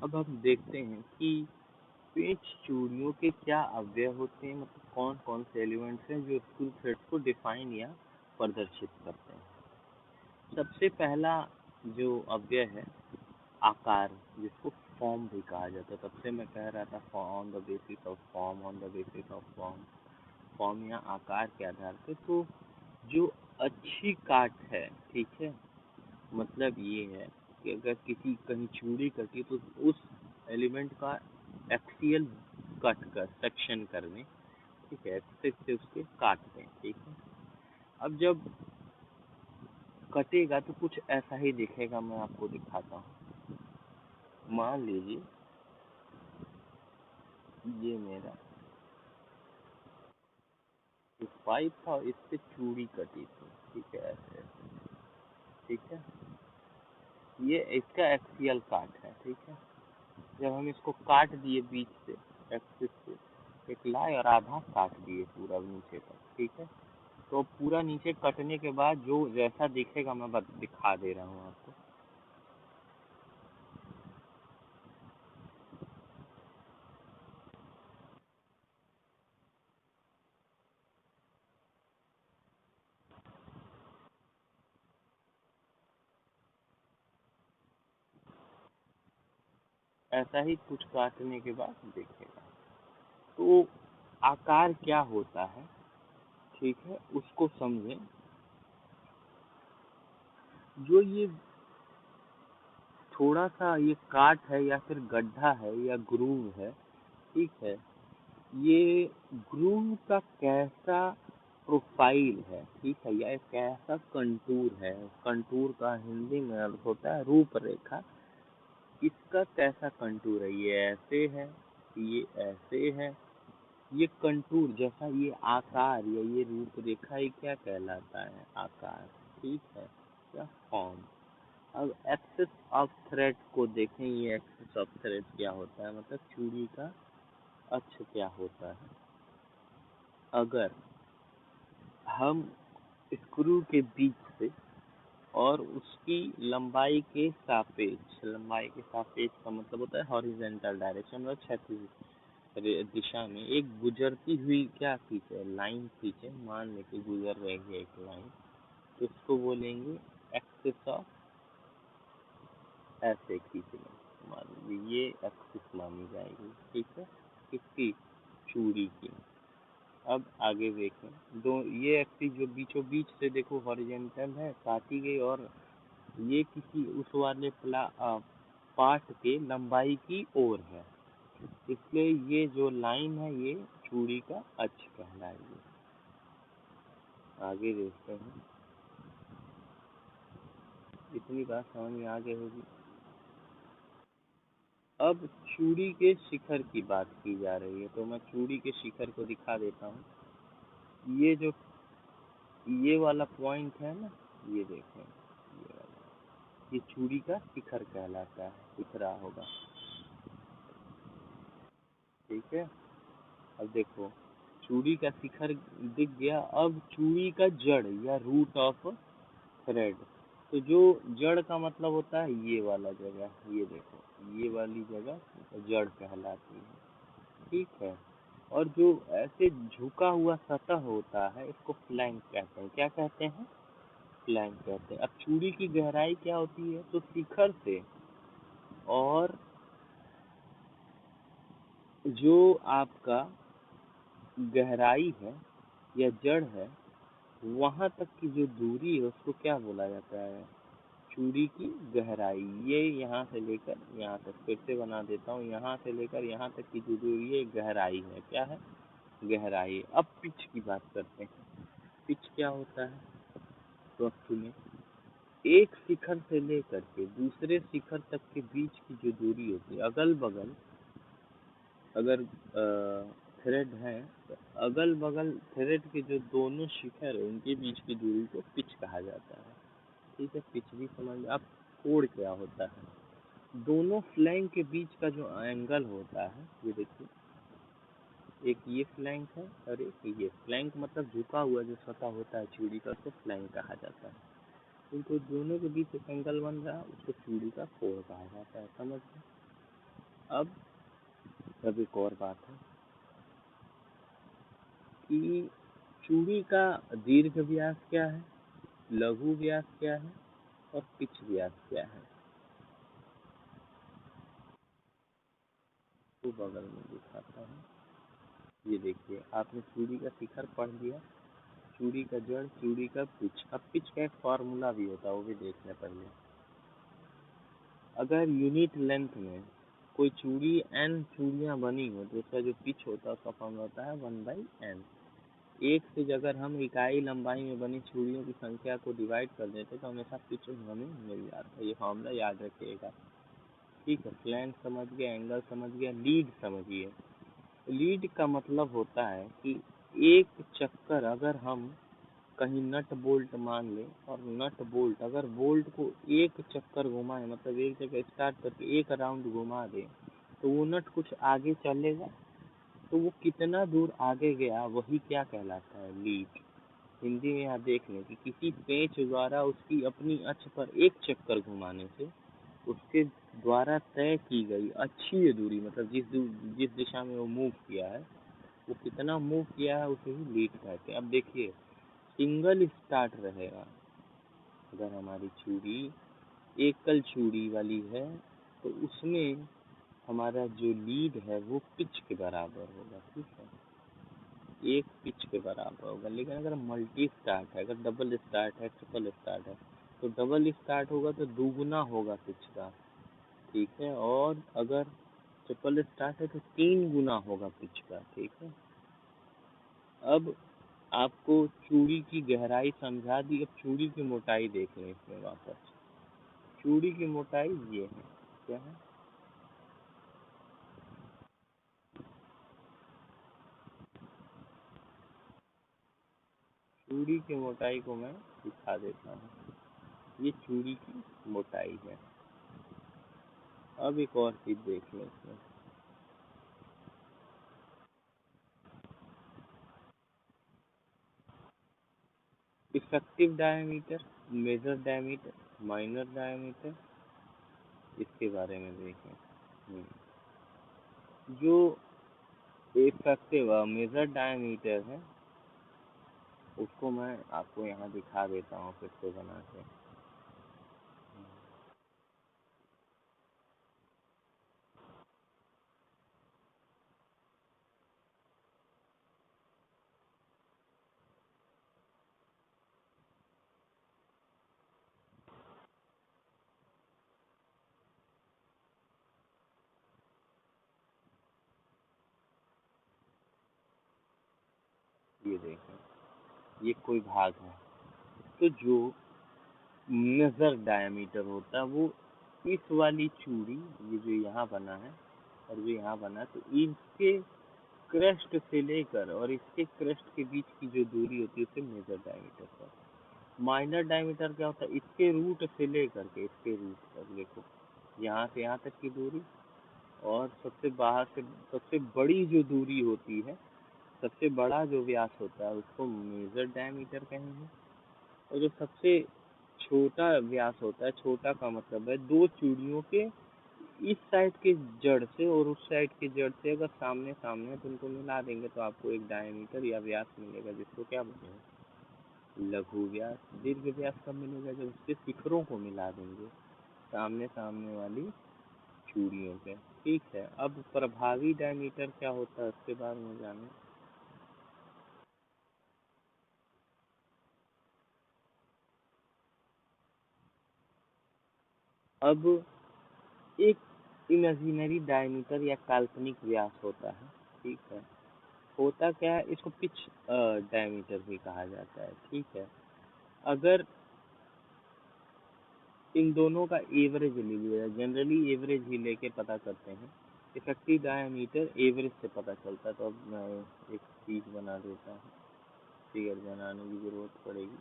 अब हम देखते हैं कि पेच चूड़ियों के क्या अवयव होते हैं, मतलब कौन कौन से एलिमेंट्स हैं जो स्क्रू थ्रेड्स को डिफाइन या प्रदर्शित करते हैं। सबसे पहला जो अवयव है आकार, जिसको फॉर्म भी कहा जाता है। तब से मैं कह रहा था on the basis of form, on the basis of form, form या आकार के आधार पे। तो जो अच्छी काट है, ठीक है, मतलब ये है कि अगर किसी कहीं चूड़ी कटी तो उस एलिमेंट का एक्सियल कट कर सेक्शन करने, ठीक है, एक्सिस से उसके काट दें, ठीक है। अब जब कटेगा तो कुछ ऐसा ही दिखेगा, मैं आपको दिखाता हूँ। मान लीजिए ये मेरा जो पाइप था इस पे चूड़ी कटी थी, ठीक है, ऐसे ऐसे, ठीक है। ये इसका एक्सियल काट है, ठीक है। जब हम इसको काट दिए बीच से, एक्सिस से एक लाए और आधा काट दिए पूरा नीचे तक, ठीक है। तो पूरा नीचे कटने के बाद जो जैसा दिखेगा मैं दिखा दे रहा हूँ आपको। ऐसा ही कुछ काटने के बाद दिखेगा। तो आकार क्या होता है, ठीक है, उसको समझें। जो ये थोड़ा सा ये काट है या फिर गड्ढा है या ग्रूव है, ठीक है, ये ग्रूव का कैसा प्रोफाइल है, ठीक है, या कैसा कंटूर है। कंटूर का हिंदी में अर्थ होता है रूपरेखा। इसका कैसा कंटूर है, ये ऐसे है, ये ऐसे है, ये कंटूर जैसा ये आकार या ये रूपरेखा, ये क्या कहलाता है, आकार, ठीक है, या फॉर्म। अब एक्सिस ऑफ थ्रेड को देखें, ये एक्सिस ऑफ थ्रेड क्या होता है, मतलब चूड़ी का अक्ष क्या होता है। अगर हम स्क्रू के बीच से और उसकी लंबाई के सापेक्ष का मतलब होता है हॉरिजेंटल डायरेक्शन, और क्षैतिज दिशा में एक गुजरती हुई क्या खींचे, लाइन खींचे, मान लेके गुजर रही है एक लाइन, तो इसको बोलेंगे एक्सिस ऑफ, ऐसे खींचना, मान लीजिए ये एक्सिस मानी जाएगी, ठीक है, किसकी, चूड़ी की। अब आगे देखें, दो ये एक्सिस जो बीचों बीच से देखो हॉरिजेंटल है, काटी गई, और ये किसी उस वाले पार्ट के लंबाई की ओर है, इसलिए ये जो लाइन है ये चूड़ी का अक्ष कहलाएगी। आगे देखते हैं, इतनी बात समझ में आ गई होगी। अब चूड़ी के शिखर की बात की जा रही है, तो मैं चूड़ी के शिखर को दिखा देता हूँ। ये जो ये वाला पॉइंट है ना, ये देखें, ये वाला, ये चूड़ी का शिखर कहलाता है, दिख रहा होगा, ठीक है। अब देखो चूड़ी का शिखर दिख गया। अब चूड़ी का जड़ या रूट ऑफ थ्रेड, तो जो जड़ का मतलब होता है ये वाला जगह, ये देखो ये वाली जगह जड़ कहलाती है, ठीक है। और जो ऐसे झुका हुआ सतह होता है इसको फ्लैंक कहते हैं। क्या कहते हैं, फ्लैंक कहते हैं। अब चूड़ी की गहराई क्या होती है, तो शिखर से और जो आपका गहराई है या जड़ है, वहां तक की जो दूरी है उसको क्या बोला जाता है, चूड़ी की गहराई। ये यहाँ से लेकर यहाँ तक, फिर से बना देता हूँ, यहाँ से लेकर यहाँ तक की जो दूरी है गहराई है, क्या है, गहराई। अब पिच की बात करते हैं। पिच क्या होता है, तो अब सुनिए, एक शिखर से लेकर के दूसरे शिखर तक के बीच की जो दूरी होती है, अगल बगल अगर थ्रेड है तो अगल बगल थ्रेड के जो दोनों शिखर है उनके बीच की दूरी को पिच कहा जाता है, ठीक है। पिच भी समझ आप, कोण क्या होता है, दोनों फ्लैंक के बीच का जो एंगल होता है, ये देखिए, एक ये फ्लैंक है और एक ये फ्लैंक, मतलब झुका हुआ जो सतह होता है चूड़ी का, उसको फ्लैंक कहा जाता है। इनको दोनों के बीच एक एंगल बन रहा है, उसको चूड़ी का कोण कहा जाता है, समझ गए। अब एक और बात है कि चूड़ी का दीर्घ व्यास क्या है, लघु व्यास क्या है और पिच व्यास क्या है। तो बगल में दिखाता हूँ। ये देखिए, आपने चूड़ी का शिखर पढ़ लिया, चूड़ी का जड़, चूड़ी का पिच। अब पिच का एक फॉर्मूला भी होता है, वो भी देख लें पहले। अगर यूनिट लेंथ में कोई चूड़ी n चूड़ियाँ बनी हो तो उसका जो पिच होता है उसका फॉर्मूला होता है 1/n। एक से अगर हम इकाई लंबाई में बनी चूड़ियों की संख्या को डिवाइड कर देते तो हमेशा पिच हमें मिल जाता है। ये फॉर्मूला याद रखिएगा, ठीक है। फ्लैंज समझ गए, एंगल समझ गया, लीड समझिए। लीड का मतलब होता है कि एक चक्कर अगर हम कहीं नट बोल्ट मान लें और नट बोल्ट अगर बोल्ट को एक चक्कर घुमाए, मतलब एक जगह स्टार्ट करके एक राउंड घुमा दे, तो वो नट कुछ आगे चलेगा। तो वो कितना दूर आगे गया वही क्या कहलाता है, लीड। हिंदी में यहाँ देख लें कि किसी पेंच द्वारा उसकी अपनी अक्ष पर एक चक्कर घुमाने से उसके द्वारा तय की गई अक्षीय दूरी, मतलब जिस दिशा में वो मूव किया है, वो कितना मूव किया है उसे ही लीड कहते हैं। अब देखिए, सिंगल स्टार्ट रहेगा अगर हमारी चूड़ी एकल चूड़ी वाली है तो उसमें हमारा जो लीड है वो पिच के बराबर होगा, ठीक है, एक पिच के बराबर होगा। लेकिन अगर मल्टी स्टार्ट है, अगर डबल स्टार्ट है, ट्रिपल स्टार्ट है, तो डबल स्टार्ट होगा तो दुगुना होगा पिच का, ठीक है। और अगर ट्रिपल स्टार्ट है तो 3 गुना होगा पिच का, ठीक है। अब आपको चूड़ी की गहराई समझा दी, अब चूड़ी की मोटाई देख लें इसमें वापस। चूड़ी की मोटाई ये है, क्या है, चूड़ी की मोटाई को मैं दिखा देता हूँ। ये चूड़ी की मोटाई है। अब एक और चीज देख लें इसमें। Effective diameter, major diameter, minor diameter, इसके बारे में देखें। जो इफेक्टिव मेजर डायमीटर है उसको मैं आपको यहाँ दिखा देता हूँ फिर से बना के। ये देखें, ये कोई भाग है, तो जो मेजर डायमीटर होता है वो इस वाली चूड़ी, ये जो यहाँ बना है और जो यहाँ बना है, तो इसके क्रस्ट से लेकर और इसके क्रस्ट के बीच की जो दूरी होती है उसे मेजर डायमीटर कहते हैं। माइनर डायमीटर क्या होता है, इसके रूट से लेकर के इसके रूट तक, देखो यहाँ से यहाँ तक की दूरी, और सबसे बाहर से सबसे बड़ी जो दूरी होती है, सबसे बड़ा जो व्यास होता है उसको मेजर डायमीटर कहेंगे। और जो सबसे छोटा व्यास होता है, छोटा का मतलब है दो चूड़ियों के इस साइड के जड़ से और उस साइड के जड़ से अगर सामने सामने है तो उनको मिला देंगे तो आपको एक डायमीटर या व्यास मिलेगा, जिसको क्या बोलेंगे, लघु व्यास। दीर्घ व्यास कब मिलेगा, जब उसके शिखरों को मिला देंगे सामने सामने वाली चूड़ियों के, ठीक है। अब प्रभावी डायमीटर क्या होता है उसके बारे में जाने। अब एक इमेजिनरी डायमीटर या काल्पनिक व्यास होता है, ठीक है। होता क्या है, इसको पिच डायमीटर भी कहा जाता है, ठीक है। अगर इन दोनों का एवरेज ले लिया जाए, जनरली एवरेज ही लेके पता करते हैं, इफेक्टिव डायमीटर एवरेज से पता चलता है। तो अब मैं एक चीज बना देता हूँ, फिगर बनाने की जरूरत पड़ेगी।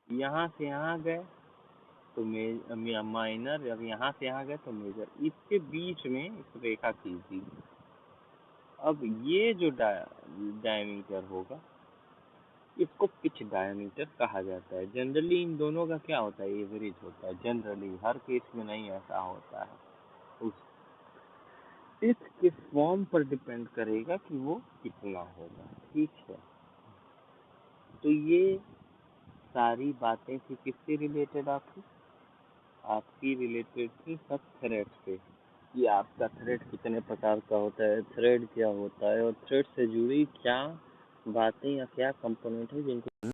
यहाँ से यहाँ गए तो माइनर, अब यहाँ से यहाँ गए तो मेजर, इसके बीच में एक रेखा खींच दी। अब ये जो डायमीटर होगा इसको पिच डायमीटर कहा जाता है। जनरली इन दोनों का क्या होता है, एवरेज होता है। जनरली, हर केस में नहीं ऐसा होता है। उस पिच के फॉर्म पर डिपेंड करेगा कि वो कितना होगा। ठीक है, तो ये सारी बातें थी किससे रिलेटेड, आपकी रिलेटेड थी सब थ्रेड से, कि आपका थ्रेड कितने प्रकार का होता है, थ्रेड क्या होता है, और थ्रेड से जुड़ी क्या बातें या क्या कंपोनेंट है जिनको